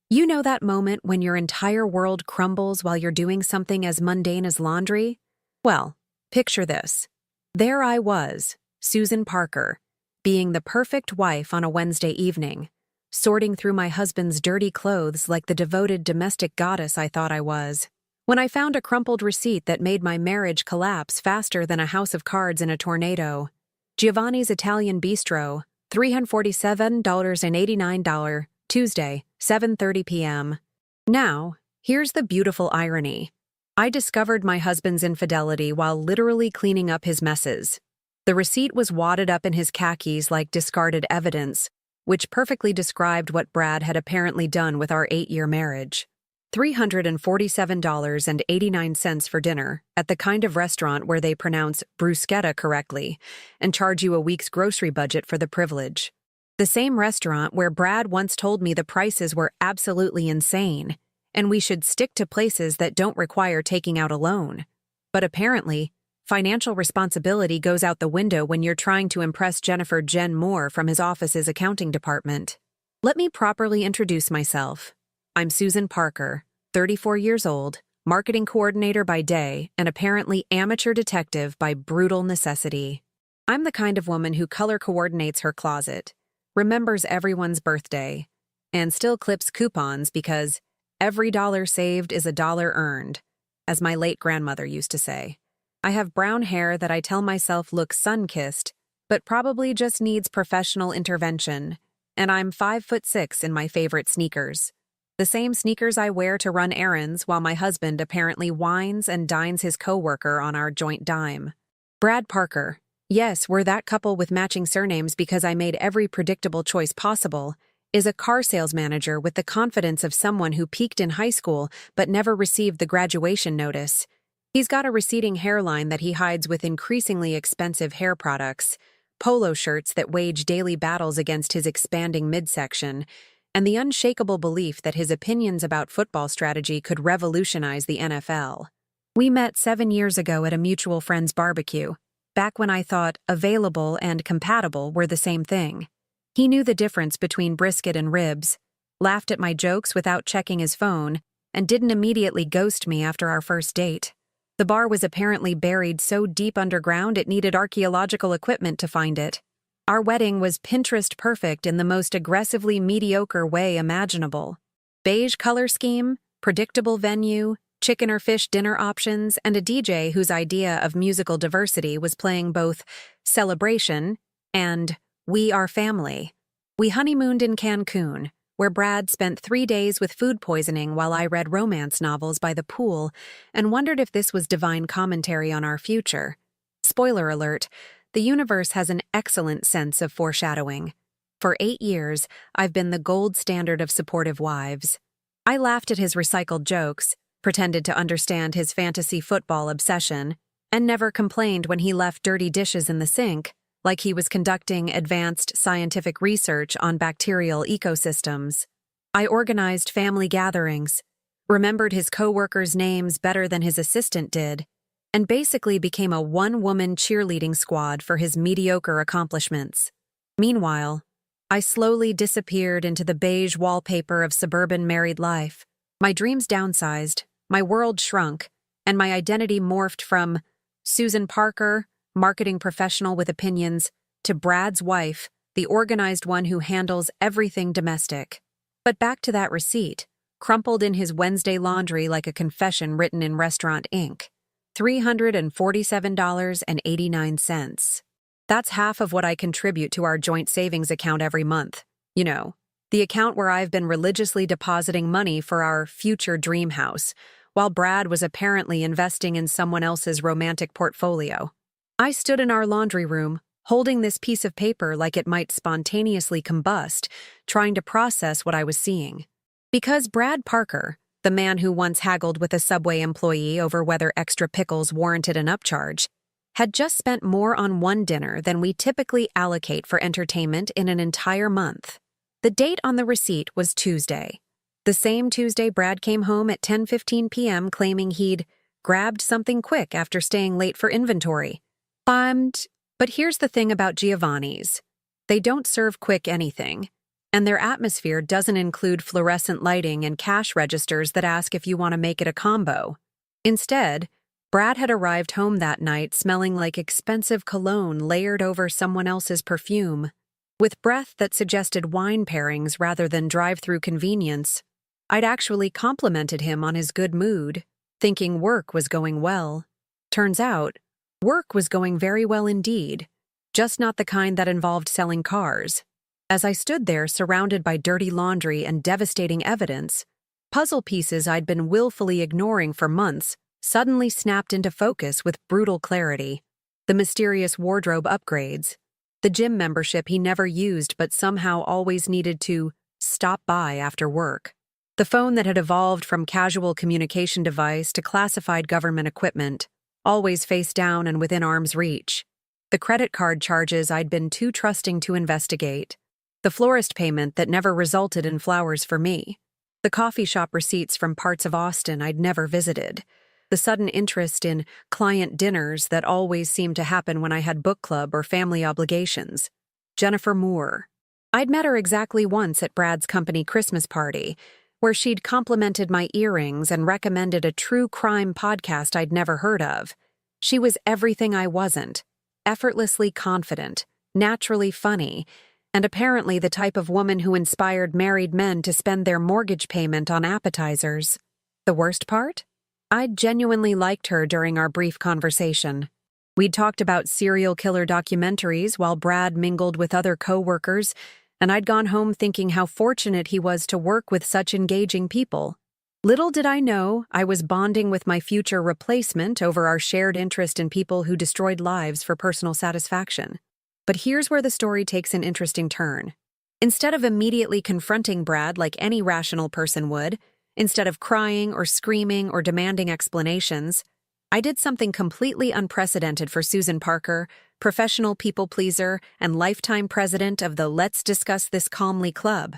You know that moment when your entire world crumbles while you're doing something as mundane as laundry? Well, picture this. There I was, Susan Parker, being the perfect wife on a Wednesday evening, sorting through my husband's dirty clothes like the devoted domestic goddess I thought I was, when I found a crumpled receipt that made my marriage collapse faster than a house of cards in a tornado. Giovanni's Italian Bistro, $347.89, Tuesday, 7:30 p.m. Now, here's the beautiful irony. I discovered my husband's infidelity while literally cleaning up his messes. The receipt was wadded up in his khakis like discarded evidence, which perfectly described what Brad had apparently done with our 8-year marriage. $347.89 for dinner at the kind of restaurant where they pronounce bruschetta correctly and charge you a week's grocery budget for the privilege. The same restaurant where Brad once told me the prices were absolutely insane, and we should stick to places that don't require taking out a loan. But apparently, financial responsibility goes out the window when you're trying to impress Jennifer Jen Moore from his office's accounting department. Let me properly introduce myself. I'm Susan Parker, 34 years old, marketing coordinator by day, and apparently amateur detective by brutal necessity. I'm the kind of woman who color coordinates her closet, remembers everyone's birthday, and still clips coupons because every dollar saved is a dollar earned, as my late grandmother used to say. I have brown hair that I tell myself looks sun-kissed, but probably just needs professional intervention, and I'm 5'6" in my favorite sneakers. The same sneakers I wear to run errands while my husband apparently wines and dines his coworker on our joint dime. Brad Parker. Yes, we're that couple with matching surnames because I made every predictable choice possible, is a car sales manager with the confidence of someone who peaked in high school but never received the graduation notice. He's got a receding hairline that he hides with increasingly expensive hair products, polo shirts that wage daily battles against his expanding midsection, and the unshakable belief that his opinions about football strategy could revolutionize the NFL. We met 7 years ago at a mutual friend's barbecue, back when I thought available and compatible were the same thing. He knew the difference between brisket and ribs, laughed at my jokes without checking his phone, and didn't immediately ghost me after our first date. The bar was apparently buried so deep underground it needed archaeological equipment to find it. Our wedding was Pinterest perfect in the most aggressively mediocre way imaginable. Beige color scheme, predictable venue, chicken or fish dinner options, and a DJ whose idea of musical diversity was playing both Celebration and We Are Family. We honeymooned in Cancun, where Brad spent 3 days with food poisoning while I read romance novels by the pool and wondered if this was divine commentary on our future. Spoiler alert, the universe has an excellent sense of foreshadowing. For 8 years, I've been the gold standard of supportive wives. I laughed at his recycled jokes, pretended to understand his fantasy football obsession, and never complained when he left dirty dishes in the sink, like he was conducting advanced scientific research on bacterial ecosystems. I organized family gatherings, remembered his coworkers' names better than his assistant did, and basically became a one-woman cheerleading squad for his mediocre accomplishments. Meanwhile, I slowly disappeared into the beige wallpaper of suburban married life. My dreams downsized, my world shrunk, and my identity morphed from Susan Parker, marketing professional with opinions, to Brad's wife, the organized one who handles everything domestic. But back to that receipt, crumpled in his Wednesday laundry like a confession written in restaurant ink. $347.89. That's half of what I contribute to our joint savings account every month. You know, the account where I've been religiously depositing money for our future dream house, while Brad was apparently investing in someone else's romantic portfolio. I stood in our laundry room, holding this piece of paper like it might spontaneously combust, trying to process what I was seeing. Because Brad Parker, the man who once haggled with a Subway employee over whether extra pickles warranted an upcharge, had just spent more on one dinner than we typically allocate for entertainment in an entire month. The date on the receipt was Tuesday. The same Tuesday Brad came home at 10:15 p.m. claiming he'd grabbed something quick after staying late for inventory. But here's the thing about Giovanni's. They don't serve quick anything. And their atmosphere doesn't include fluorescent lighting and cash registers that ask if you want to make it a combo. Instead, Brad had arrived home that night smelling like expensive cologne layered over someone else's perfume, with breath that suggested wine pairings rather than drive-through convenience. I'd actually complimented him on his good mood, thinking work was going well. Turns out, work was going very well indeed, just not the kind that involved selling cars. As I stood there surrounded by dirty laundry and devastating evidence, puzzle pieces I'd been willfully ignoring for months suddenly snapped into focus with brutal clarity. The mysterious wardrobe upgrades, the gym membership he never used but somehow always needed to stop by after work, the phone that had evolved from casual communication device to classified government equipment, always face down and within arm's reach, the credit card charges I'd been too trusting to investigate, the florist payment that never resulted in flowers for me, the coffee shop receipts from parts of Austin I'd never visited, the sudden interest in client dinners that always seemed to happen when I had book club or family obligations. Jennifer Moore. I'd met her exactly once at Brad's company Christmas party, where she'd complimented my earrings and recommended a true crime podcast I'd never heard of. She was everything I wasn't, effortlessly confident, naturally funny, and apparently the type of woman who inspired married men to spend their mortgage payment on appetizers. The worst part? I'd genuinely liked her during our brief conversation. We'd talked about serial killer documentaries while Brad mingled with other co-workers, and I'd gone home thinking how fortunate he was to work with such engaging people. Little did I know I was bonding with my future replacement over our shared interest in people who destroyed lives for personal satisfaction. But here's where the story takes an interesting turn. Instead of immediately confronting Brad like any rational person would, instead of crying or screaming or demanding explanations, I did something completely unprecedented for Susan Parker, professional people-pleaser and lifetime president of the Let's Discuss This Calmly Club.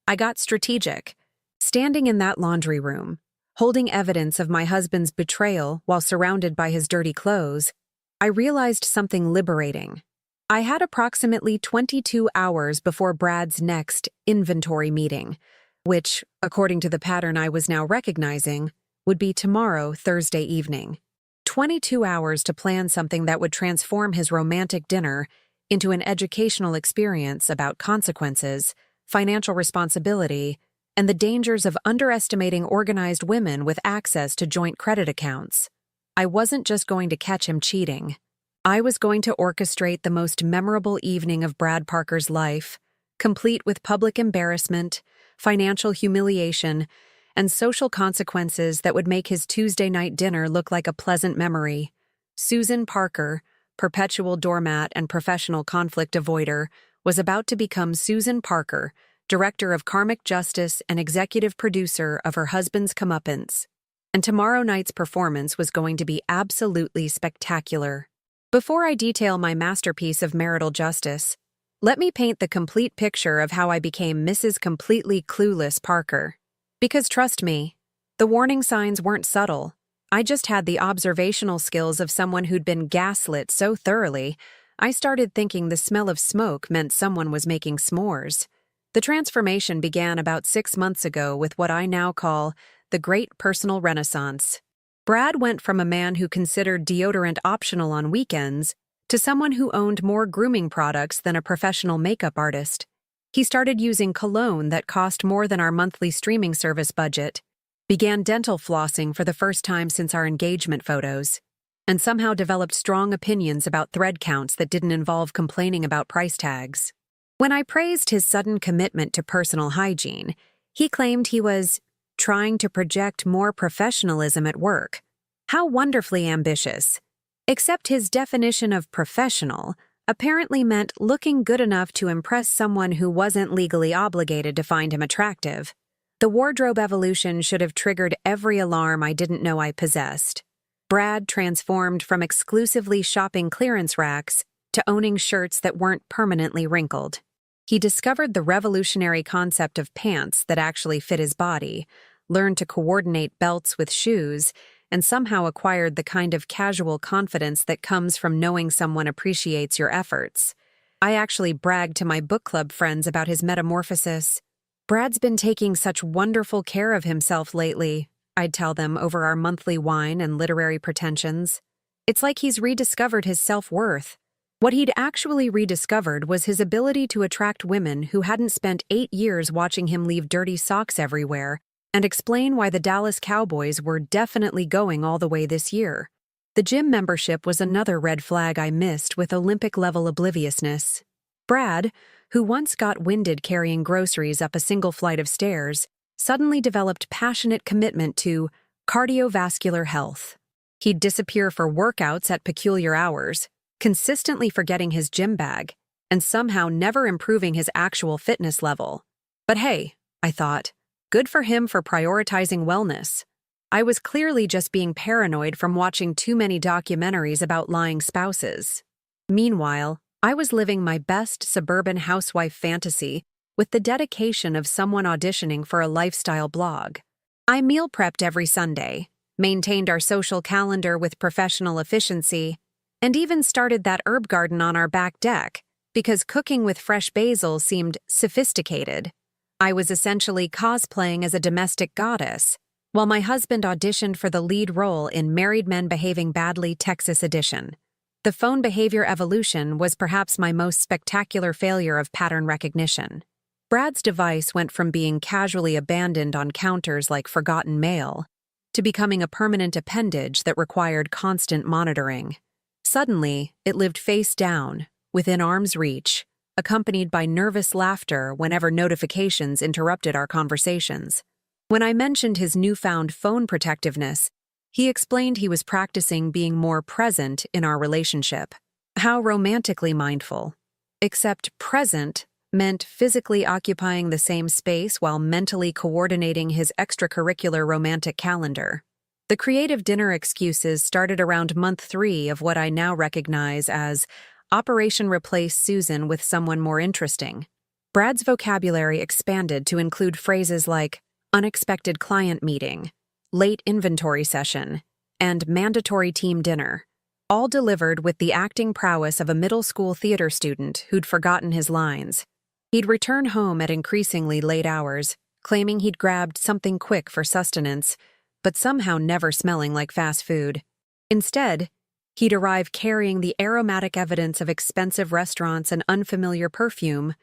I got strategic. Standing in that laundry room, holding evidence of my husband's betrayal while surrounded by his dirty clothes, I realized something liberating. I had approximately 22 hours before Brad's next inventory meeting, which, according to the pattern I was now recognizing, would be tomorrow, Thursday evening. 22 hours to plan something that would transform his romantic dinner into an educational experience about consequences, financial responsibility, and the dangers of underestimating organized women with access to joint credit accounts. I wasn't just going to catch him cheating. I was going to orchestrate the most memorable evening of Brad Parker's life, complete with public embarrassment, financial humiliation, and social consequences that would make his Tuesday night dinner look like a pleasant memory. Susan Parker, perpetual doormat and professional conflict avoider, was about to become Susan Parker, director of karmic justice and executive producer of her husband's comeuppance. And tomorrow night's performance was going to be absolutely spectacular. Before I detail my masterpiece of marital justice, let me paint the complete picture of how I became Mrs. Completely Clueless Parker. Because trust me, the warning signs weren't subtle. I just had the observational skills of someone who'd been gaslit so thoroughly, I started thinking the smell of smoke meant someone was making s'mores. The transformation began about 6 months ago with what I now call the Great Personal Renaissance. Brad went from a man who considered deodorant optional on weekends to someone who owned more grooming products than a professional makeup artist. He started using cologne that cost more than our monthly streaming service budget, began dental flossing for the first time since our engagement photos, and somehow developed strong opinions about thread counts that didn't involve complaining about price tags. When I praised his sudden commitment to personal hygiene, he claimed he was trying to project more professionalism at work. How wonderfully ambitious. Except his definition of professional apparently meant looking good enough to impress someone who wasn't legally obligated to find him attractive. The wardrobe evolution should have triggered every alarm I didn't know I possessed. Brad transformed from exclusively shopping clearance racks to owning shirts that weren't permanently wrinkled. He discovered the revolutionary concept of pants that actually fit his body, learned to coordinate belts with shoes, and somehow acquired the kind of casual confidence that comes from knowing someone appreciates your efforts. I actually bragged to my book club friends about his metamorphosis. "Brad's been taking such wonderful care of himself lately," I'd tell them over our monthly wine and literary pretensions. "It's like he's rediscovered his self-worth." What he'd actually rediscovered was his ability to attract women who hadn't spent 8 years watching him leave dirty socks everywhere and explain why the Dallas Cowboys were definitely going all the way this year. The gym membership was another red flag I missed with Olympic-level obliviousness. Brad, who once got winded carrying groceries up a single flight of stairs, suddenly developed passionate commitment to cardiovascular health. He'd disappear for workouts at peculiar hours, consistently forgetting his gym bag, and somehow never improving his actual fitness level. But hey, I thought, good for him for prioritizing wellness. I was clearly just being paranoid from watching too many documentaries about lying spouses. Meanwhile, I was living my best suburban housewife fantasy with the dedication of someone auditioning for a lifestyle blog. I meal prepped every Sunday, maintained our social calendar with professional efficiency, and even started that herb garden on our back deck because cooking with fresh basil seemed sophisticated. I was essentially cosplaying as a domestic goddess, while my husband auditioned for the lead role in Married Men Behaving Badly Texas Edition. The phone behavior evolution was perhaps my most spectacular failure of pattern recognition. Brad's device went from being casually abandoned on counters like forgotten mail to becoming a permanent appendage that required constant monitoring. Suddenly, it lived face down, within arm's reach, accompanied by nervous laughter whenever notifications interrupted our conversations. When I mentioned his newfound phone protectiveness, he explained he was practicing being more present in our relationship. How romantically mindful. Except present meant physically occupying the same space while mentally coordinating his extracurricular romantic calendar. The creative dinner excuses started around month 3 of what I now recognize as Operation Replace Susan with someone more interesting. Brad's vocabulary expanded to include phrases like unexpected client meeting, late inventory session, and mandatory team dinner, all delivered with the acting prowess of a middle school theater student who'd forgotten his lines. He'd return home at increasingly late hours, claiming he'd grabbed something quick for sustenance, but somehow never smelling like fast food. Instead, he'd arrive carrying the aromatic evidence of expensive restaurants and unfamiliar perfume,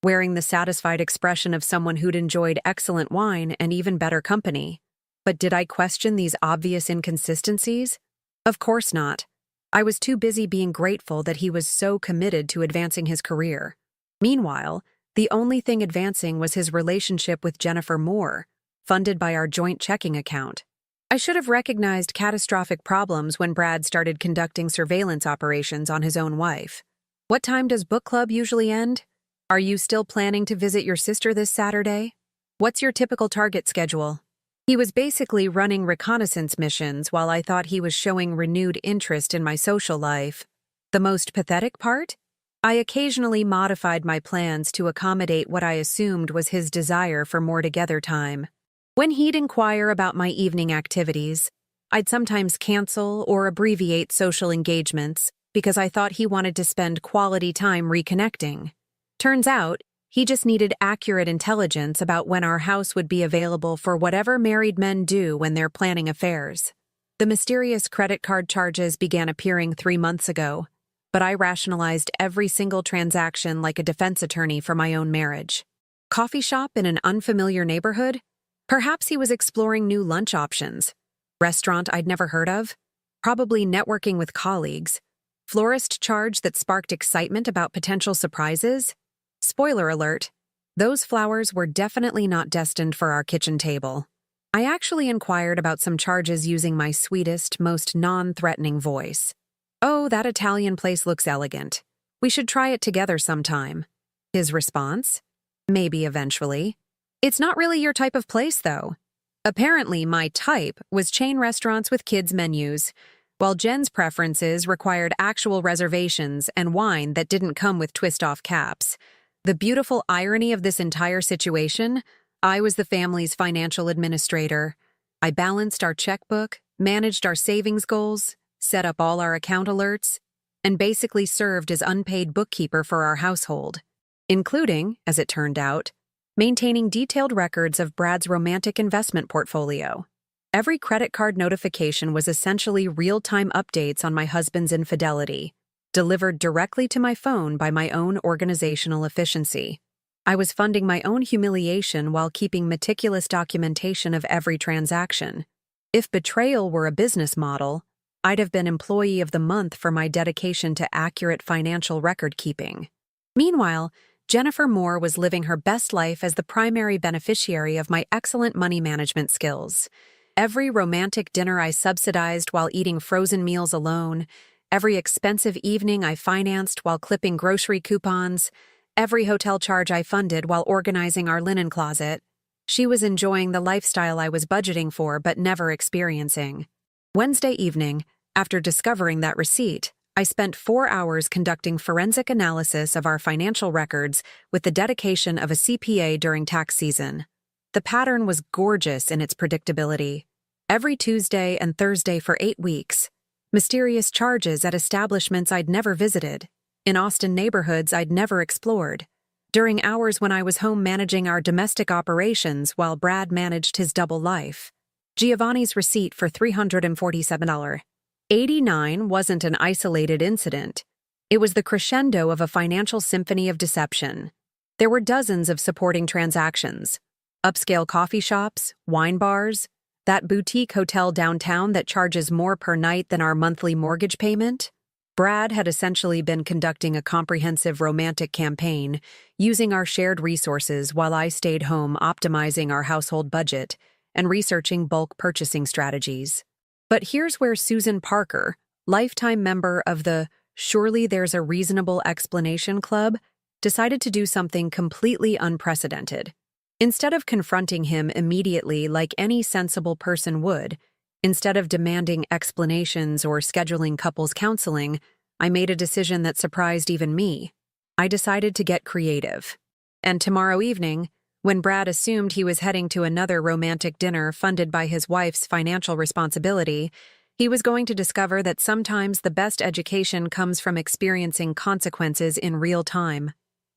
wearing the satisfied expression of someone who'd enjoyed excellent wine and even better company. But did I question these obvious inconsistencies? Of course not. I was too busy being grateful that he was so committed to advancing his career. Meanwhile, the only thing advancing was his relationship with Jennifer Moore, funded by our joint checking account. I should have recognized catastrophic problems when Brad started conducting surveillance operations on his own wife. What time does book club usually end? Are you still planning to visit your sister this Saturday? What's your typical target schedule? He was basically running reconnaissance missions while I thought he was showing renewed interest in my social life. The most pathetic part? I occasionally modified my plans to accommodate what I assumed was his desire for more together time. When he'd inquire about my evening activities, I'd sometimes cancel or abbreviate social engagements because I thought he wanted to spend quality time reconnecting. Turns out, he just needed accurate intelligence about when our house would be available for whatever married men do when they're planning affairs. The mysterious credit card charges began appearing 3 months ago, but I rationalized every single transaction like a defense attorney for my own marriage. Coffee shop in an unfamiliar neighborhood? Perhaps he was exploring new lunch options. Restaurant I'd never heard of? Probably networking with colleagues. Florist charge that sparked excitement about potential surprises? Spoiler alert, those flowers were definitely not destined for our kitchen table. I actually inquired about some charges using my sweetest, most non-threatening voice. "Oh, that Italian place looks elegant. We should try it together sometime." His response? "Maybe eventually." "It's not really your type of place, though." Apparently, my type was chain restaurants with kids' menus, while Jen's preferences required actual reservations and wine that didn't come with twist-off caps. The beautiful irony of this entire situation, I was the family's financial administrator. I balanced our checkbook, managed our savings goals, set up all our account alerts, and basically served as unpaid bookkeeper for our household, including, as it turned out, maintaining detailed records of Brad's romantic investment portfolio. Every credit card notification was essentially real-time updates on my husband's infidelity, delivered directly to my phone by my own organizational efficiency. I was funding my own humiliation while keeping meticulous documentation of every transaction. If Betrayal were a business model, I'd have been Employee of the Month for my dedication to accurate financial record-keeping. Meanwhile, Jennifer Moore was living her best life as the primary beneficiary of my excellent money management skills. Every romantic dinner I subsidized while eating frozen meals alone, every expensive evening I financed while clipping grocery coupons, every hotel charge I funded while organizing our linen closet. She was enjoying the lifestyle I was budgeting for but never experiencing. Wednesday evening, after discovering that receipt, I spent 4 hours conducting forensic analysis of our financial records with the dedication of a CPA during tax season. The pattern was gorgeous in its predictability. Every Tuesday and Thursday for 8 weeks. Mysterious charges at establishments I'd never visited, in Austin neighborhoods I'd never explored, during hours when I was home managing our domestic operations while Brad managed his double life. Giovanni's receipt for $347.89 wasn't an isolated incident. It was the crescendo of a financial symphony of deception. There were dozens of supporting transactions. Upscale coffee shops, wine bars, that boutique hotel downtown that charges more per night than our monthly mortgage payment. Brad had essentially been conducting a comprehensive romantic campaign, using our shared resources while I stayed home optimizing our household budget and researching bulk purchasing strategies. But here's where Susan Parker, lifetime member of the Surely There's a Reasonable Explanation Club, decided to do something completely unprecedented. Instead of confronting him immediately like any sensible person would, instead of demanding explanations or scheduling couples counseling, I made a decision that surprised even me. I decided to get creative. And tomorrow evening, when Brad assumed he was heading to another romantic dinner funded by his wife's financial responsibility, he was going to discover that sometimes the best education comes from experiencing consequences in real time.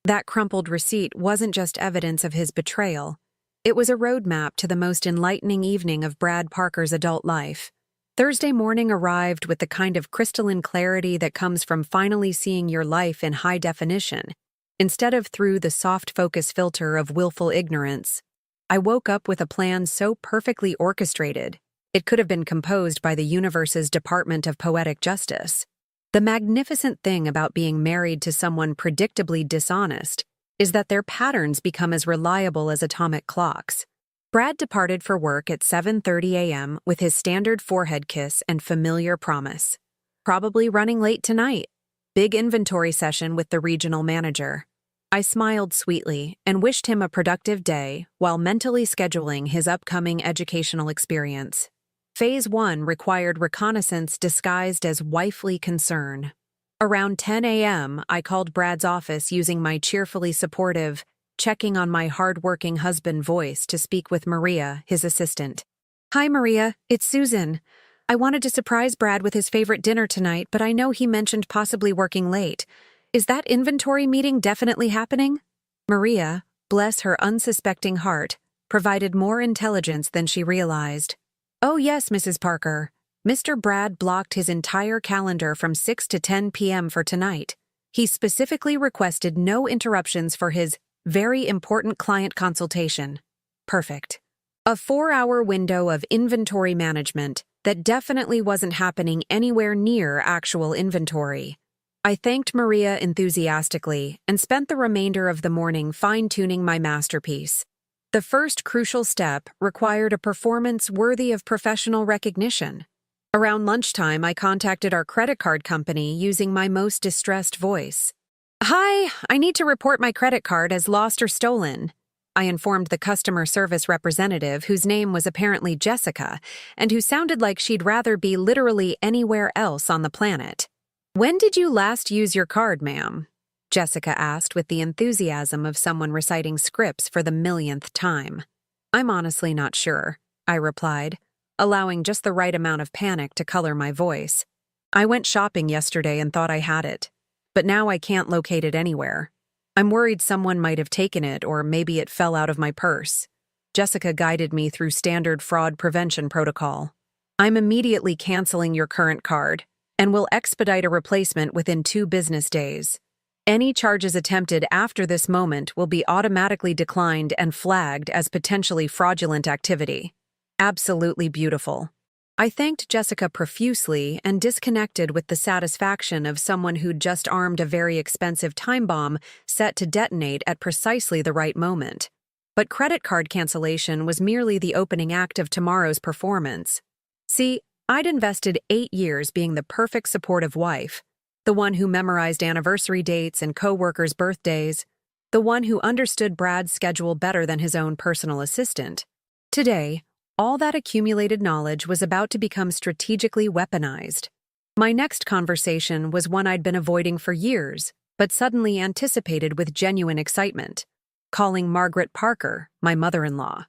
That crumpled receipt wasn't just evidence of his betrayal. It was a roadmap to the most enlightening evening of Brad Parker's adult life. Thursday morning arrived with the kind of crystalline clarity that comes from finally seeing your life in high definition, instead of through the soft focus filter of willful ignorance. I woke up with a plan so perfectly orchestrated, it could have been composed by the universe's Department of Poetic Justice. The magnificent thing about being married to someone predictably dishonest is that their patterns become as reliable as atomic clocks. Brad departed for work at 7:30 a.m. with his standard forehead kiss and familiar promise. Probably running late tonight. Big inventory session with the regional manager. I smiled sweetly and wished him a productive day while mentally scheduling his upcoming educational experience. Phase 1 required reconnaissance disguised as wifely concern. Around 10 a.m., I called Brad's office using my cheerfully supportive, checking on my hard-working husband voice to speak with Maria, his assistant. "Hi, Maria, it's Susan. I wanted to surprise Brad with his favorite dinner tonight, but I know he mentioned possibly working late. Is that inventory meeting definitely happening?" Maria, bless her unsuspecting heart, provided more intelligence than she realized. "Oh yes, Mrs. Parker. Mr. Brad blocked his entire calendar from 6 to 10 p.m. for tonight. He specifically requested no interruptions for his very important client consultation." Perfect. A 4-hour window of inventory management that definitely wasn't happening anywhere near actual inventory. I thanked Maria enthusiastically and spent the remainder of the morning fine-tuning my masterpiece. The first crucial step required a performance worthy of professional recognition. Around lunchtime, I contacted our credit card company using my most distressed voice. "Hi, I need to report my credit card as lost or stolen," I informed the customer service representative, whose name was apparently Jessica, and who sounded like she'd rather be literally anywhere else on the planet. "When did you last use your card, ma'am?" Jessica asked with the enthusiasm of someone reciting scripts for the millionth time. "I'm honestly not sure," I replied, allowing just the right amount of panic to color my voice. I went shopping yesterday and thought I had it, but now I can't locate it anywhere. I'm worried someone might have taken it or maybe it fell out of my purse. Jessica guided me through standard fraud prevention protocol. I'm immediately canceling your current card and will expedite a replacement within 2 business days. Any charges attempted after this moment will be automatically declined and flagged as potentially fraudulent activity. Absolutely beautiful. I thanked Jessica profusely and disconnected with the satisfaction of someone who'd just armed a very expensive time bomb set to detonate at precisely the right moment. But credit card cancellation was merely the opening act of tomorrow's performance. See, I'd invested 8 years being the perfect supportive wife, the one who memorized anniversary dates and coworkers' birthdays, the one who understood Brad's schedule better than his own personal assistant. Today, all that accumulated knowledge was about to become strategically weaponized. My next conversation was one I'd been avoiding for years, but suddenly anticipated with genuine excitement. Calling Margaret Parker, my mother-in-law.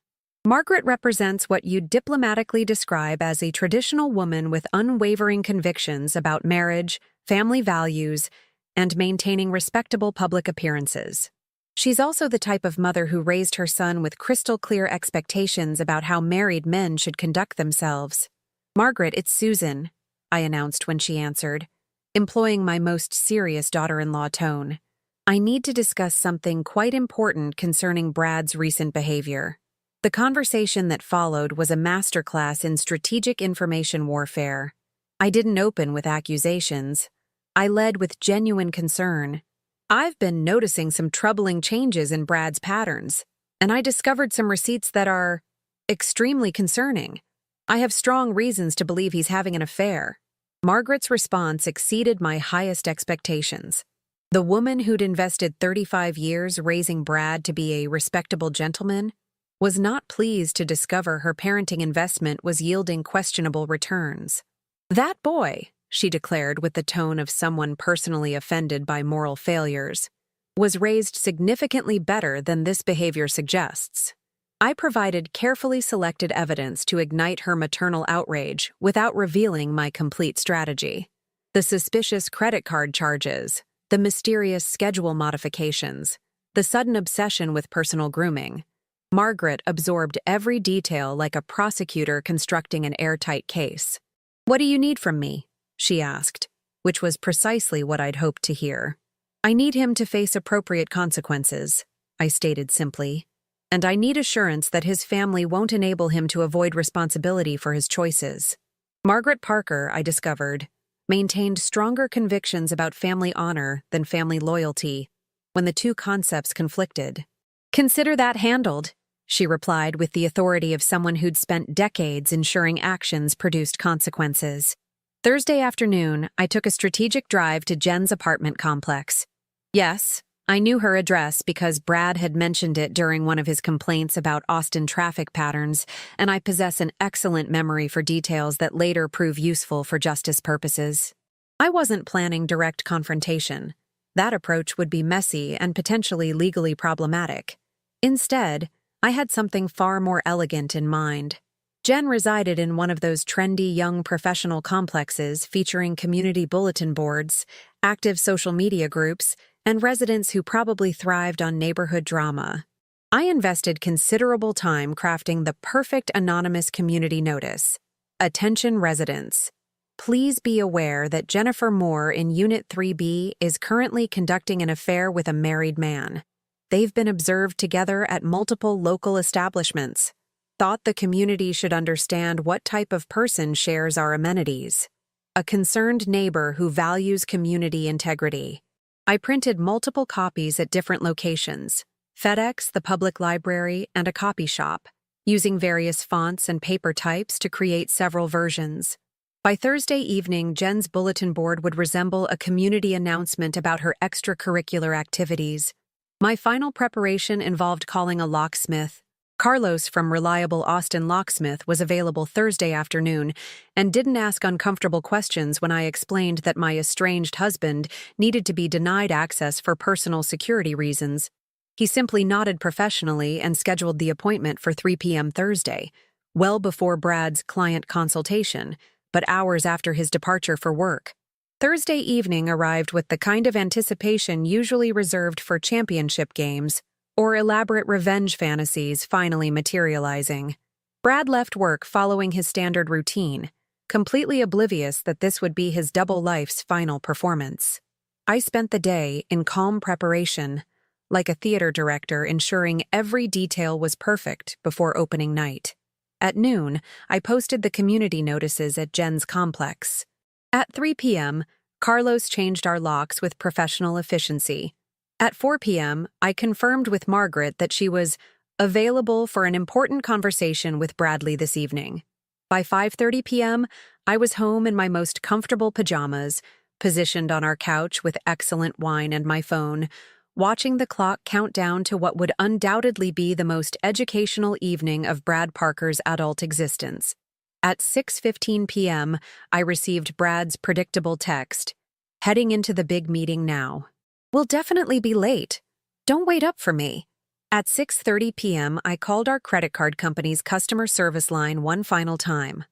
Margaret represents what you'd diplomatically describe as a traditional woman with unwavering convictions about marriage, family values, and maintaining respectable public appearances. She's also the type of mother who raised her son with crystal-clear expectations about how married men should conduct themselves. "Margaret, it's Susan," I announced when she answered, employing my most serious daughter-in-law tone. "I need to discuss something quite important concerning Brad's recent behavior." The conversation that followed was a masterclass in strategic information warfare. I didn't open with accusations. I led with genuine concern. "I've been noticing some troubling changes in Brad's patterns, and I discovered some receipts that are extremely concerning. I have strong reasons to believe he's having an affair." Margaret's response exceeded my highest expectations. The woman who'd invested 35 years raising Brad to be a respectable gentleman was not pleased to discover her parenting investment was yielding questionable returns. "That boy," she declared with the tone of someone personally offended by moral failures, "was raised significantly better than this behavior suggests." I provided carefully selected evidence to ignite her maternal outrage without revealing my complete strategy. The suspicious credit card charges, the mysterious schedule modifications, the sudden obsession with personal grooming. Margaret absorbed every detail like a prosecutor constructing an airtight case. "What do you need from me?" she asked, which was precisely what I'd hoped to hear. "I need him to face appropriate consequences," I stated simply, "and I need assurance that his family won't enable him to avoid responsibility for his choices." Margaret Parker, I discovered, maintained stronger convictions about family honor than family loyalty when the two concepts conflicted. "Consider that handled," she replied with the authority of someone who'd spent decades ensuring actions produced consequences. Thursday afternoon, I took a strategic drive to Jen's apartment complex. Yes, I knew her address because Brad had mentioned it during one of his complaints about Austin traffic patterns, and I possess an excellent memory for details that later prove useful for justice purposes. I wasn't planning direct confrontation. That approach would be messy and potentially legally problematic. Instead, I had something far more elegant in mind. Jen resided in one of those trendy young professional complexes featuring community bulletin boards, active social media groups, and residents who probably thrived on neighborhood drama. I invested considerable time crafting the perfect anonymous community notice. "Attention residents. Please be aware that Jennifer Moore in Unit 3B is currently conducting an affair with a married man. They've been observed together at multiple local establishments. Thought the community should understand what type of person shares our amenities. A concerned neighbor who values community integrity." I printed multiple copies at different locations: FedEx, the public library, and a copy shop, using various fonts and paper types to create several versions. By Thursday evening, Jen's bulletin board would resemble a community announcement about her extracurricular activities. My final preparation involved calling a locksmith. Carlos from Reliable Austin Locksmith was available Thursday afternoon and didn't ask uncomfortable questions when I explained that my estranged husband needed to be denied access for personal security reasons. He simply nodded professionally and scheduled the appointment for 3 p.m. Thursday, well before Brad's client consultation, but hours after his departure for work. Thursday evening arrived with the kind of anticipation usually reserved for championship games or elaborate revenge fantasies finally materializing. Brad left work following his standard routine, completely oblivious that this would be his double life's final performance. I spent the day in calm preparation, like a theater director ensuring every detail was perfect before opening night. At noon, I posted the community notices at Jen's complex. At 3 p.m., Carlos changed our locks with professional efficiency. At 4 p.m., I confirmed with Margaret that she was available for an important conversation with Bradley this evening. By 5:30 p.m., I was home in my most comfortable pajamas, positioned on our couch with excellent wine and my phone, watching the clock count down to what would undoubtedly be the most educational evening of Brad Parker's adult existence. At 6:15 p.m., I received Brad's predictable text, "Heading into the big meeting now. We'll definitely be late. Don't wait up for me." At 6:30 p.m., I called our credit card company's customer service line one final time.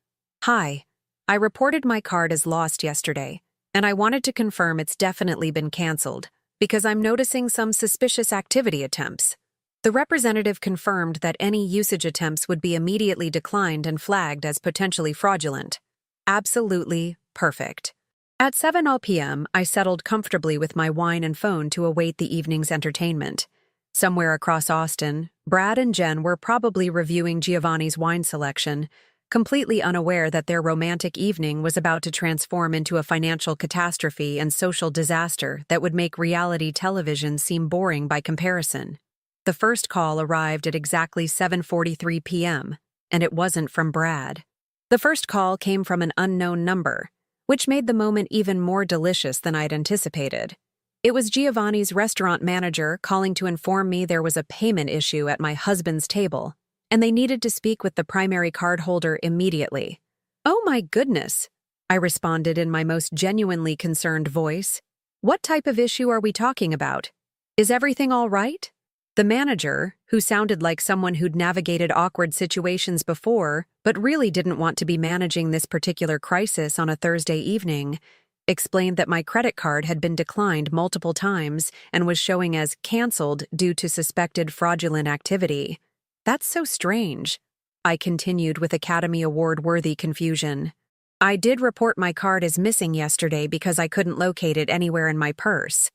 "Hi, I reported my card as lost yesterday, and I wanted to confirm it's definitely been canceled, because I'm noticing some suspicious activity attempts." The representative confirmed that any usage attempts would be immediately declined and flagged as potentially fraudulent. Absolutely perfect. At 7 p.m., I settled comfortably with my wine and phone to await the evening's entertainment. Somewhere across Austin, Brad and Jen were probably reviewing Giovanni's wine selection, completely unaware that their romantic evening was about to transform into a financial catastrophe and social disaster that would make reality television seem boring by comparison. The first call arrived at exactly 7:43 p.m., and it wasn't from Brad. The first call came from an unknown number, which made the moment even more delicious than I'd anticipated. It was Giovanni's restaurant manager calling to inform me there was a payment issue at my husband's table, and they needed to speak with the primary cardholder immediately. "Oh my goodness," I responded in my most genuinely concerned voice. "What type of issue are we talking about? Is everything all right?" The manager, who sounded like someone who'd navigated awkward situations before, but really didn't want to be managing this particular crisis on a Thursday evening, explained that my credit card had been declined multiple times and was showing as canceled due to suspected fraudulent activity. "That's so strange," I continued with Academy Award-worthy confusion. "I did report my card as missing yesterday because I couldn't locate it anywhere in my purse.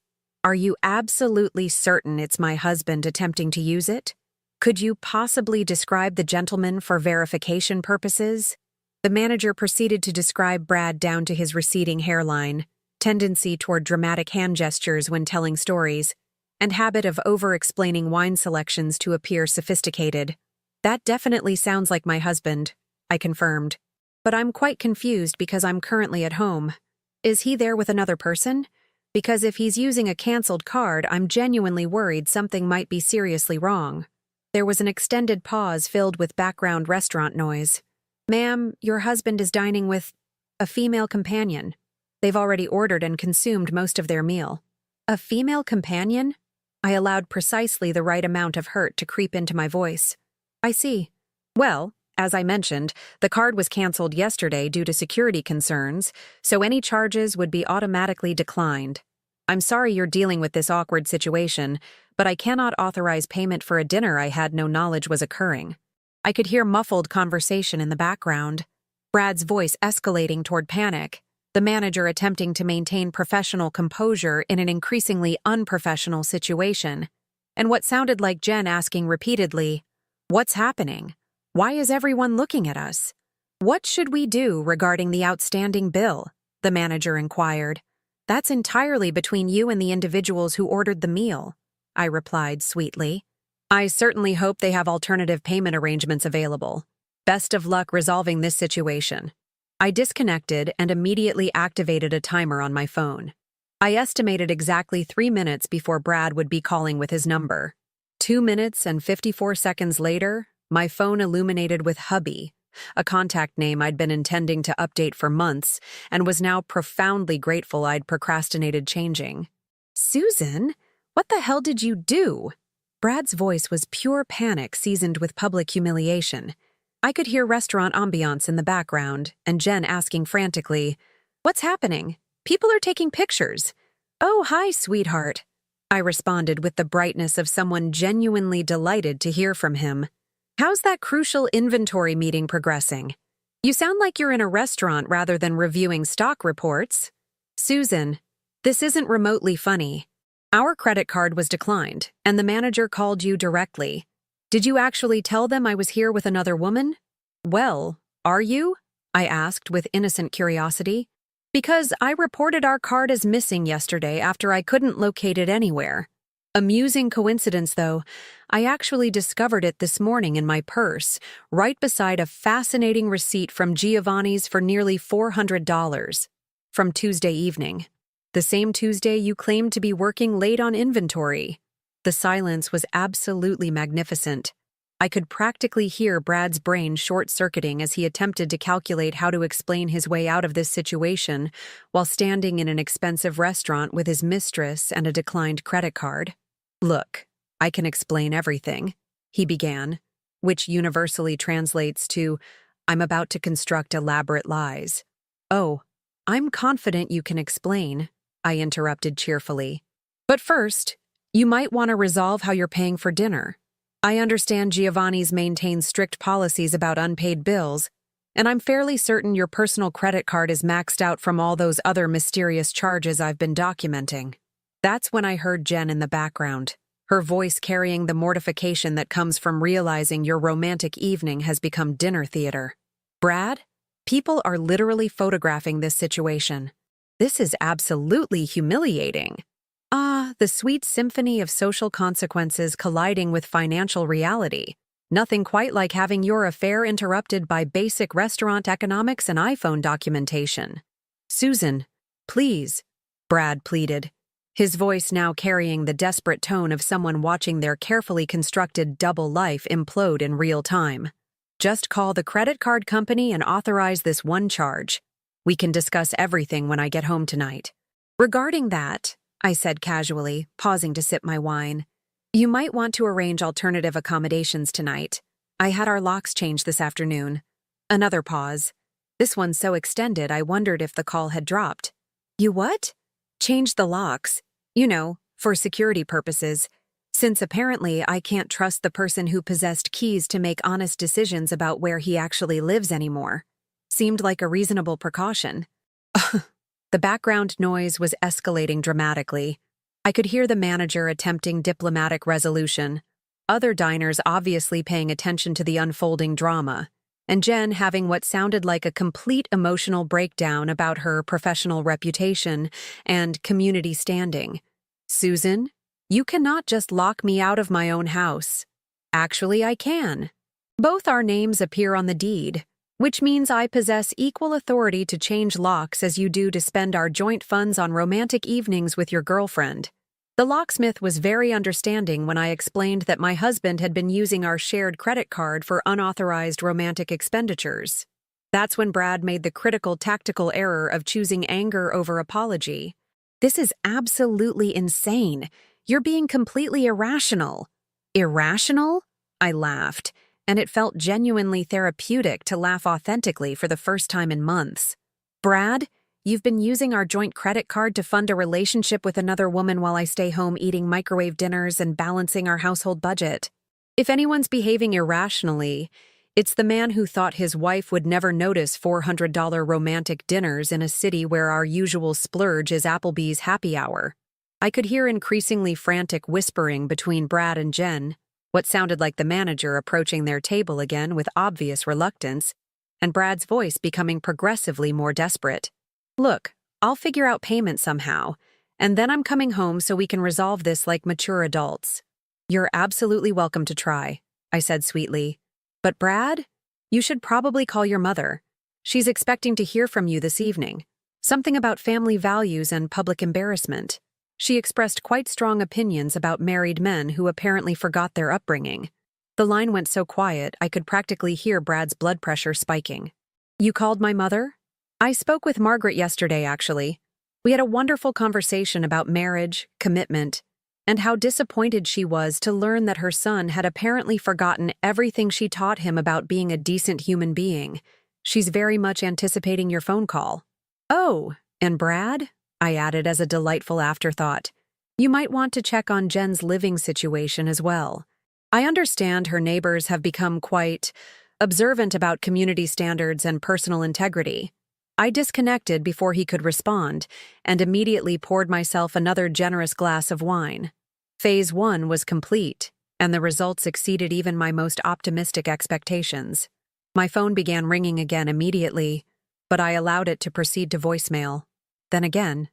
Are you absolutely certain it's my husband attempting to use it? Could you possibly describe the gentleman for verification purposes?" The manager proceeded to describe Brad down to his receding hairline, tendency toward dramatic hand gestures when telling stories, and habit of over-explaining wine selections to appear sophisticated. "That definitely sounds like my husband," I confirmed. "But I'm quite confused because I'm currently at home. Is he there with another person? Because if he's using a canceled card, I'm genuinely worried something might be seriously wrong." There was an extended pause filled with background restaurant noise. "Ma'am, your husband is dining with a female companion. They've already ordered and consumed most of their meal." "A female companion?" I allowed precisely the right amount of hurt to creep into my voice. "I see. Well, as I mentioned, the card was canceled yesterday due to security concerns, so any charges would be automatically declined. I'm sorry you're dealing with this awkward situation, but I cannot authorize payment for a dinner I had no knowledge was occurring." I could hear muffled conversation in the background, Brad's voice escalating toward panic, the manager attempting to maintain professional composure in an increasingly unprofessional situation, and what sounded like Jen asking repeatedly, "What's happening? Why is everyone looking at us? What should we do regarding the outstanding bill?" the manager inquired. "That's entirely between you and the individuals who ordered the meal," I replied sweetly. "I certainly hope they have alternative payment arrangements available. Best of luck resolving this situation." I disconnected and immediately activated a timer on my phone. I estimated exactly 3 minutes before Brad would be calling with his number. 2 minutes and 54 seconds later, my phone illuminated with Hubby, a contact name I'd been intending to update for months and was now profoundly grateful I'd procrastinated changing. "Susan, what the hell did you do?" Brad's voice was pure panic seasoned with public humiliation. I could hear restaurant ambiance in the background, and Jen asking frantically, "What's happening? People are taking pictures." "Oh, hi, sweetheart," I responded with the brightness of someone genuinely delighted to hear from him. "How's that crucial inventory meeting progressing? You sound like you're in a restaurant rather than reviewing stock reports." "Susan, this isn't remotely funny. Our credit card was declined, and the manager called you directly. Did you actually tell them I was here with another woman?" "Well, are you?" I asked with innocent curiosity. "Because I reported our card as missing yesterday after I couldn't locate it anywhere. Amusing coincidence, though, I actually discovered it this morning in my purse, right beside a fascinating receipt from Giovanni's for nearly $400. From Tuesday evening. The same Tuesday you claimed to be working late on inventory." The silence was absolutely magnificent. I could practically hear Brad's brain short-circuiting as he attempted to calculate how to explain his way out of this situation while standing in an expensive restaurant with his mistress and a declined credit card. "Look, I can explain everything," he began, which universally translates to, "I'm about to construct elaborate lies." "Oh, I'm confident you can explain," I interrupted cheerfully. "But first, you might want to resolve how you're paying for dinner. I understand Giovanni's maintains strict policies about unpaid bills, and I'm fairly certain your personal credit card is maxed out from all those other mysterious charges I've been documenting." That's when I heard Jen in the background, her voice carrying the mortification that comes from realizing your romantic evening has become dinner theater. "Brad, people are literally photographing this situation. This is absolutely humiliating." The sweet symphony of social consequences colliding with financial reality. Nothing quite like having your affair interrupted by basic restaurant economics and iPhone documentation. "Susan, please," Brad pleaded, his voice now carrying the desperate tone of someone watching their carefully constructed double life implode in real time. "Just call the credit card company and authorize this one charge. We can discuss everything when I get home tonight." "Regarding that," I said casually, pausing to sip my wine, "you might want to arrange alternative accommodations tonight. I had our locks changed this afternoon." Another pause. This one so extended I wondered if the call had dropped. "You what?" "Changed the locks. You know, for security purposes. Since apparently I can't trust the person who possessed keys to make honest decisions about where he actually lives anymore. Seemed like a reasonable precaution." The background noise was escalating dramatically. I could hear the manager attempting diplomatic resolution, other diners obviously paying attention to the unfolding drama, and Jen having what sounded like a complete emotional breakdown about her professional reputation and community standing. "Susan, you cannot just lock me out of my own house." "Actually, I can. Both our names appear on the deed, which means I possess equal authority to change locks as you do to spend our joint funds on romantic evenings with your girlfriend." The locksmith was very understanding when I explained that my husband had been using our shared credit card for unauthorized romantic expenditures. That's when Brad made the critical tactical error of choosing anger over apology. "This is absolutely insane. You're being completely irrational." "Irrational?" I laughed, and it felt genuinely therapeutic to laugh authentically for the first time in months. "Brad, you've been using our joint credit card to fund a relationship with another woman while I stay home eating microwave dinners and balancing our household budget. If anyone's behaving irrationally, it's the man who thought his wife would never notice $400 romantic dinners in a city where our usual splurge is Applebee's happy hour." I could hear increasingly frantic whispering between Brad and Jen, what sounded like the manager approaching their table again with obvious reluctance, and Brad's voice becoming progressively more desperate. "Look, I'll figure out payment somehow, and then I'm coming home so we can resolve this like mature adults." "You're absolutely welcome to try," I said sweetly. "But Brad, you should probably call your mother. She's expecting to hear from you this evening. Something about family values and public embarrassment. She expressed quite strong opinions about married men who apparently forgot their upbringing." The line went so quiet I could practically hear Brad's blood pressure spiking. "You called my mother?" "I spoke with Margaret yesterday, actually. We had a wonderful conversation about marriage, commitment, and how disappointed she was to learn that her son had apparently forgotten everything she taught him about being a decent human being. She's very much anticipating your phone call. Oh, and Brad? I added as a delightful afterthought. You might want to check on Jen's living situation as well. I understand her neighbors have become quite observant about community standards and personal integrity. I disconnected before he could respond and immediately poured myself another generous glass of wine. Phase 1 was complete, and the results exceeded even my most optimistic expectations. My phone began ringing again immediately, but I allowed it to proceed to voicemail. Then again.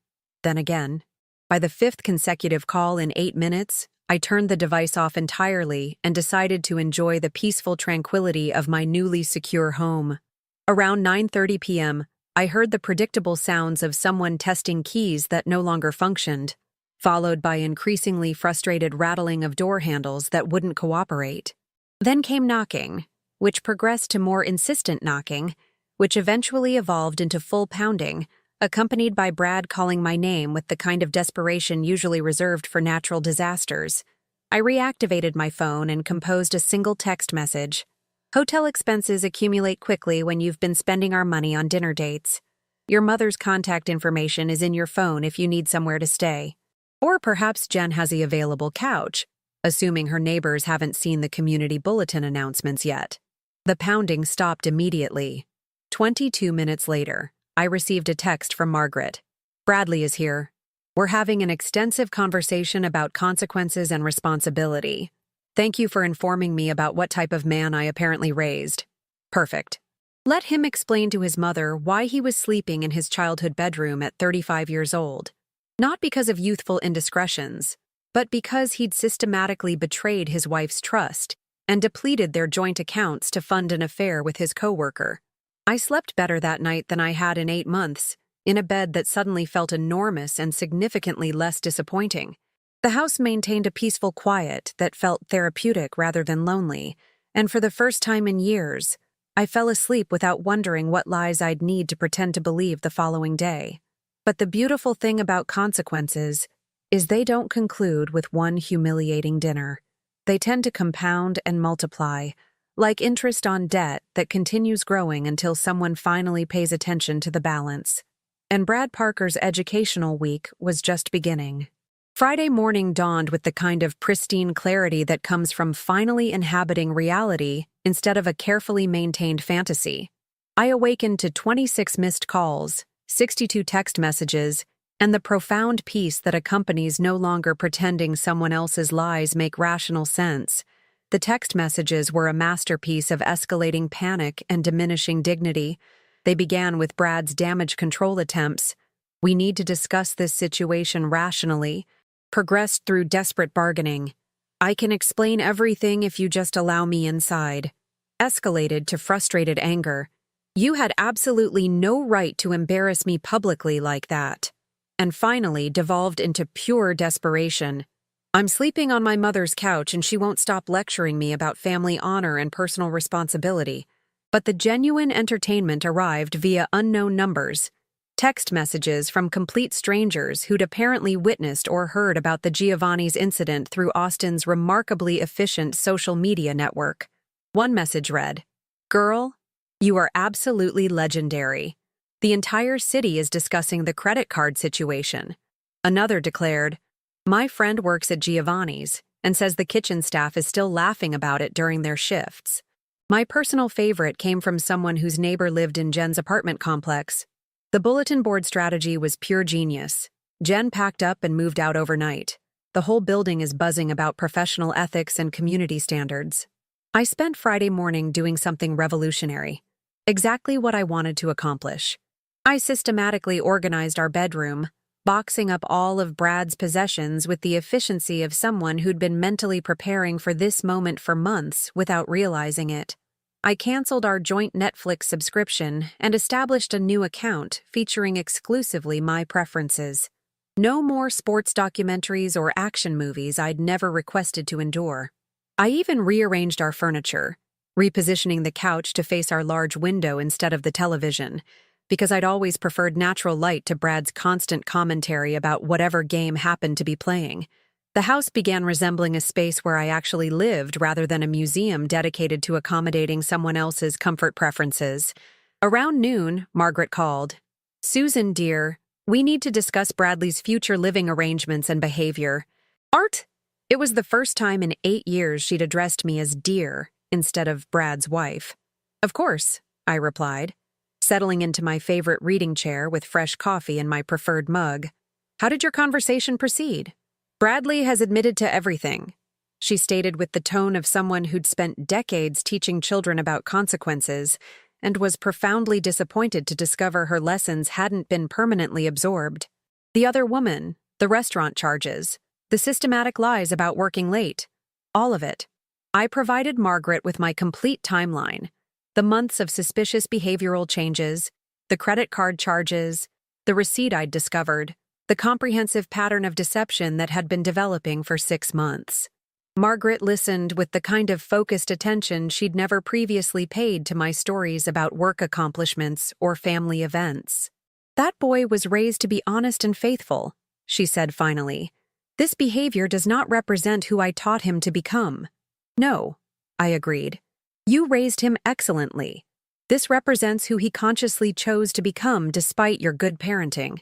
By the 5th consecutive call in 8 minutes, I turned the device off entirely and decided to enjoy the peaceful tranquility of my newly secure home. Around 9:30 p.m., I heard the predictable sounds of someone testing keys that no longer functioned, followed by increasingly frustrated rattling of door handles that wouldn't cooperate. Then came knocking, which progressed to more insistent knocking, which eventually evolved into full pounding, accompanied by Brad calling my name with the kind of desperation usually reserved for natural disasters. I reactivated my phone and composed a single text message. Hotel expenses accumulate quickly when you've been spending our money on dinner dates. Your mother's contact information is in your phone if you need somewhere to stay. Or perhaps Jen has the available couch, assuming her neighbors haven't seen the community bulletin announcements yet. The pounding stopped immediately. 22 minutes later, I received a text from Margaret. Bradley is here. We're having an extensive conversation about consequences and responsibility. Thank you for informing me about what type of man I apparently raised. Perfect. Let him explain to his mother why he was sleeping in his childhood bedroom at 35 years old. Not because of youthful indiscretions, but because he'd systematically betrayed his wife's trust and depleted their joint accounts to fund an affair with his coworker. I slept better that night than I had in 8 months, in a bed that suddenly felt enormous and significantly less disappointing. The house maintained a peaceful quiet that felt therapeutic rather than lonely, and for the first time in years, I fell asleep without wondering what lies I'd need to pretend to believe the following day. But the beautiful thing about consequences is they don't conclude with one humiliating dinner. They tend to compound and multiply, like interest on debt that continues growing until someone finally pays attention to the balance. And Brad Parker's educational week was just beginning. Friday morning dawned with the kind of pristine clarity that comes from finally inhabiting reality instead of a carefully maintained fantasy. I awakened to 26 missed calls, 62 text messages, and the profound peace that accompanies no longer pretending someone else's lies make rational sense. The text messages were a masterpiece of escalating panic and diminishing dignity. They began with Brad's damage control attempts. We need to discuss this situation rationally. Progressed through desperate bargaining. I can explain everything if you just allow me inside. Escalated to frustrated anger. You had absolutely no right to embarrass me publicly like that. And finally devolved into pure desperation. I'm sleeping on my mother's couch and she won't stop lecturing me about family honor and personal responsibility. But the genuine entertainment arrived via unknown numbers. Text messages from complete strangers who'd apparently witnessed or heard about the Giovanni's incident through Austin's remarkably efficient social media network. One message read, "Girl, you are absolutely legendary. The entire city is discussing the credit card situation." Another declared, "My friend works at Giovanni's and says the kitchen staff is still laughing about it during their shifts." My personal favorite came from someone whose neighbor lived in Jen's apartment complex. The bulletin board strategy was pure genius. Jen packed up and moved out overnight. The whole building is buzzing about professional ethics and community standards. I spent Friday morning doing something revolutionary. Exactly what I wanted to accomplish. I systematically organized our bedroom, boxing up all of Brad's possessions with the efficiency of someone who'd been mentally preparing for this moment for months without realizing it. I canceled our joint Netflix subscription and established a new account featuring exclusively my preferences. No more sports documentaries or action movies I'd never requested to endure. I even rearranged our furniture, repositioning the couch to face our large window instead of the television, because I'd always preferred natural light to Brad's constant commentary about whatever game happened to be playing. The house began resembling a space where I actually lived rather than a museum dedicated to accommodating someone else's comfort preferences. Around noon, Margaret called. "Susan, dear, we need to discuss Bradley's future living arrangements and behavior." "Art?" It was the first time in 8 years she'd addressed me as dear instead of Brad's wife. "Of course," I replied, settling into my favorite reading chair with fresh coffee in my preferred mug. "How did your conversation proceed?" "Bradley has admitted to everything," she stated with the tone of someone who'd spent decades teaching children about consequences and was profoundly disappointed to discover her lessons hadn't been permanently absorbed. The other woman, the restaurant charges, the systematic lies about working late, all of it. I provided Margaret with my complete timeline, the months of suspicious behavioral changes, the credit card charges, the receipt I'd discovered, the comprehensive pattern of deception that had been developing for 6 months. Margaret listened with the kind of focused attention she'd never previously paid to my stories about work accomplishments or family events. "That boy was raised to be honest and faithful," she said finally. "This behavior does not represent who I taught him to become." "No," I agreed. "You raised him excellently. This represents who he consciously chose to become despite your good parenting."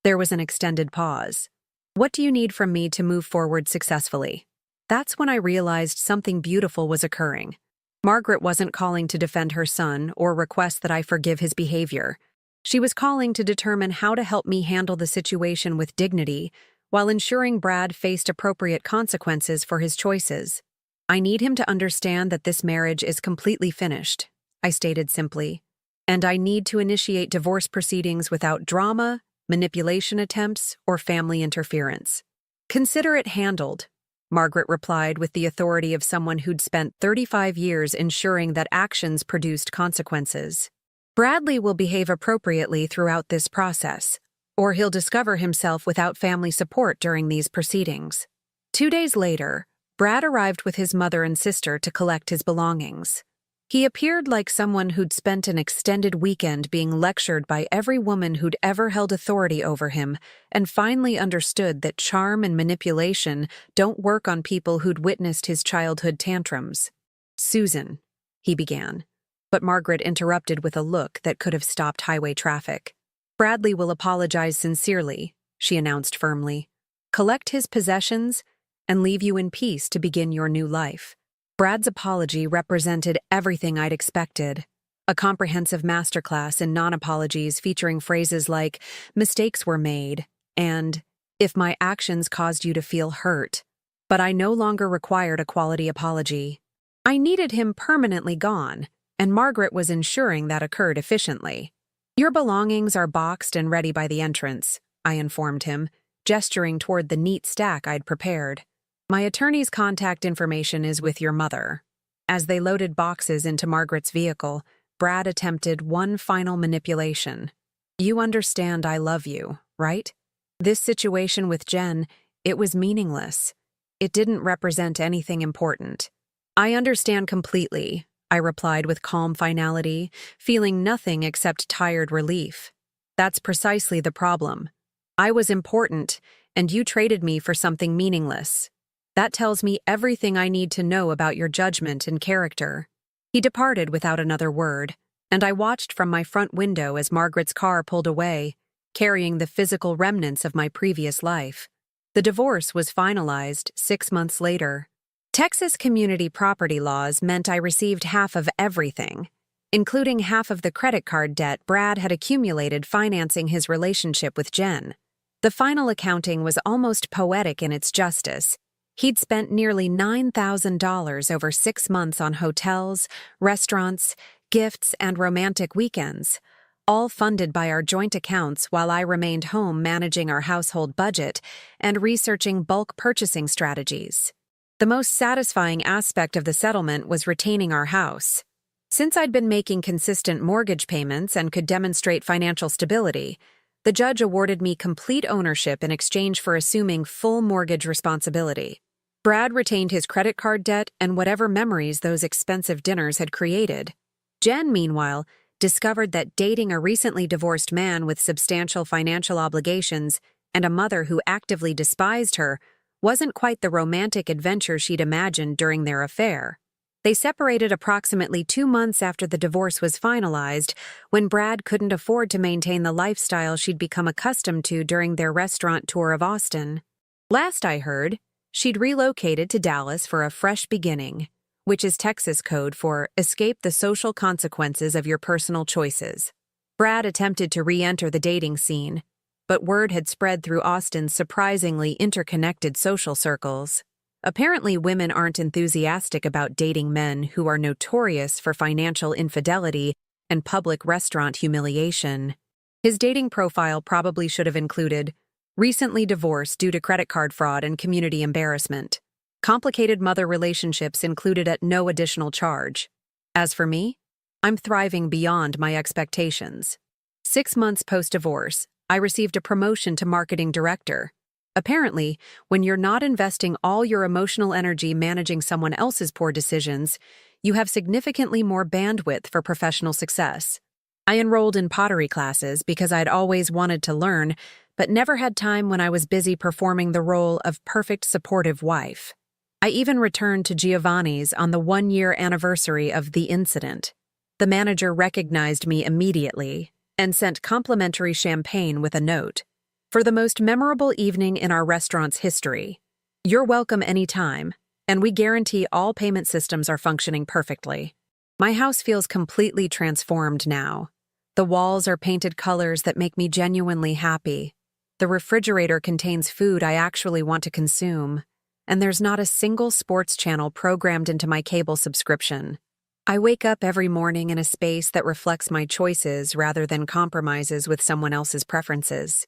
There was an extended pause. "What do you need from me to move forward successfully?" That's when I realized something beautiful was occurring. Margaret wasn't calling to defend her son or request that I forgive his behavior. She was calling to determine how to help me handle the situation with dignity while ensuring Brad faced appropriate consequences for his choices. "I need him to understand that this marriage is completely finished," I stated simply. "And I need to initiate divorce proceedings without drama, manipulation attempts, or family interference." "Consider it handled," Margaret replied with the authority of someone who'd spent 35 years ensuring that actions produced consequences. "Bradley will behave appropriately throughout this process, or he'll discover himself without family support during these proceedings." 2 days later, Brad arrived with his mother and sister to collect his belongings. He appeared like someone who'd spent an extended weekend being lectured by every woman who'd ever held authority over him and finally understood that charm and manipulation don't work on people who'd witnessed his childhood tantrums. "Susan," he began, but Margaret interrupted with a look that could have stopped highway traffic. "Bradley will apologize sincerely," she announced firmly, "collect his possessions, and leave you in peace to begin your new life." Brad's apology represented everything I'd expected. A comprehensive masterclass in non-apologies featuring phrases like, "mistakes were made," and, "if my actions caused you to feel hurt." But I no longer required a quality apology. I needed him permanently gone, and Margaret was ensuring that occurred efficiently. "Your belongings are boxed and ready by the entrance," I informed him, gesturing toward the neat stack I'd prepared. "My attorney's contact information is with your mother." As they loaded boxes into Margaret's vehicle, Brad attempted one final manipulation. "You understand I love you, right? This situation with Jen, it was meaningless. It didn't represent anything important." "I understand completely," I replied with calm finality, feeling nothing except tired relief. "That's precisely the problem. I was important, and you traded me for something meaningless. That tells me everything I need to know about your judgment and character." He departed without another word, and I watched from my front window as Margaret's car pulled away, carrying the physical remnants of my previous life. The divorce was finalized 6 months later. Texas community property laws meant I received half of everything, including half of the credit card debt Brad had accumulated financing his relationship with Jen. The final accounting was almost poetic in its justice. He'd spent nearly $9,000 over 6 months on hotels, restaurants, gifts, and romantic weekends, all funded by our joint accounts while I remained home managing our household budget and researching bulk purchasing strategies. The most satisfying aspect of the settlement was retaining our house. Since I'd been making consistent mortgage payments and could demonstrate financial stability, the judge awarded me complete ownership in exchange for assuming full mortgage responsibility. Brad retained his credit card debt and whatever memories those expensive dinners had created. Jen, meanwhile, discovered that dating a recently divorced man with substantial financial obligations and a mother who actively despised her wasn't quite the romantic adventure she'd imagined during their affair. They separated approximately 2 months after the divorce was finalized, when Brad couldn't afford to maintain the lifestyle she'd become accustomed to during their restaurant tour of Austin. Last I heard, she'd relocated to Dallas for a fresh beginning, which is Texas code for escape the social consequences of your personal choices. Brad attempted to re-enter the dating scene, but word had spread through Austin's surprisingly interconnected social circles. Apparently, women aren't enthusiastic about dating men who are notorious for financial infidelity and public restaurant humiliation. His dating profile probably should have included recently divorced due to credit card fraud and community embarrassment. Complicated mother relationships included at no additional charge. As for me, I'm thriving beyond my expectations. 6 months post-divorce, I received a promotion to marketing director. Apparently, when you're not investing all your emotional energy managing someone else's poor decisions, you have significantly more bandwidth for professional success. I enrolled in pottery classes because I'd always wanted to learn, but never had time when I was busy performing the role of perfect supportive wife. I even returned to Giovanni's on the 1-year anniversary of the incident. The manager recognized me immediately and sent complimentary champagne with a note. For the most memorable evening in our restaurant's history. You're welcome anytime, and we guarantee all payment systems are functioning perfectly. My house feels completely transformed now. The walls are painted colors that make me genuinely happy. The refrigerator contains food I actually want to consume, and there's not a single sports channel programmed into my cable subscription. I wake up every morning in a space that reflects my choices rather than compromises with someone else's preferences.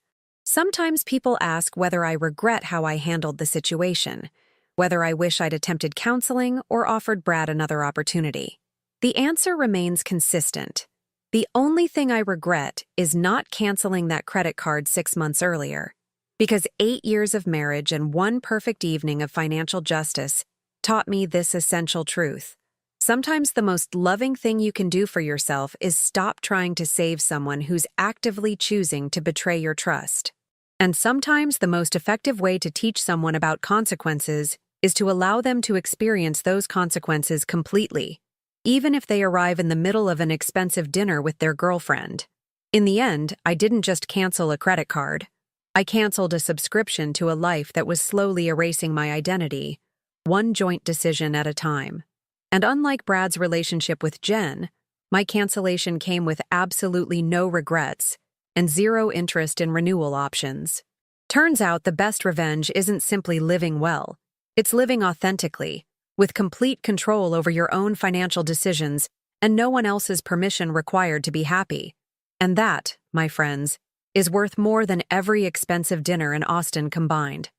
Sometimes people ask whether I regret how I handled the situation, whether I wish I'd attempted counseling or offered Brad another opportunity. The answer remains consistent. The only thing I regret is not canceling that credit card 6 months earlier, because 8 years of marriage and 1 perfect evening of financial justice taught me this essential truth. Sometimes the most loving thing you can do for yourself is stop trying to save someone who's actively choosing to betray your trust. And sometimes the most effective way to teach someone about consequences is to allow them to experience those consequences completely, even if they arrive in the middle of an expensive dinner with their girlfriend. In the end, I didn't just cancel a credit card. I canceled a subscription to a life that was slowly erasing my identity, one joint decision at a time. And unlike Brad's relationship with Jen, my cancellation came with absolutely no regrets and 0 interest in renewal options. Turns out the best revenge isn't simply living well. It's living authentically, with complete control over your own financial decisions and no one else's permission required to be happy. And that, my friends, is worth more than every expensive dinner in Austin combined.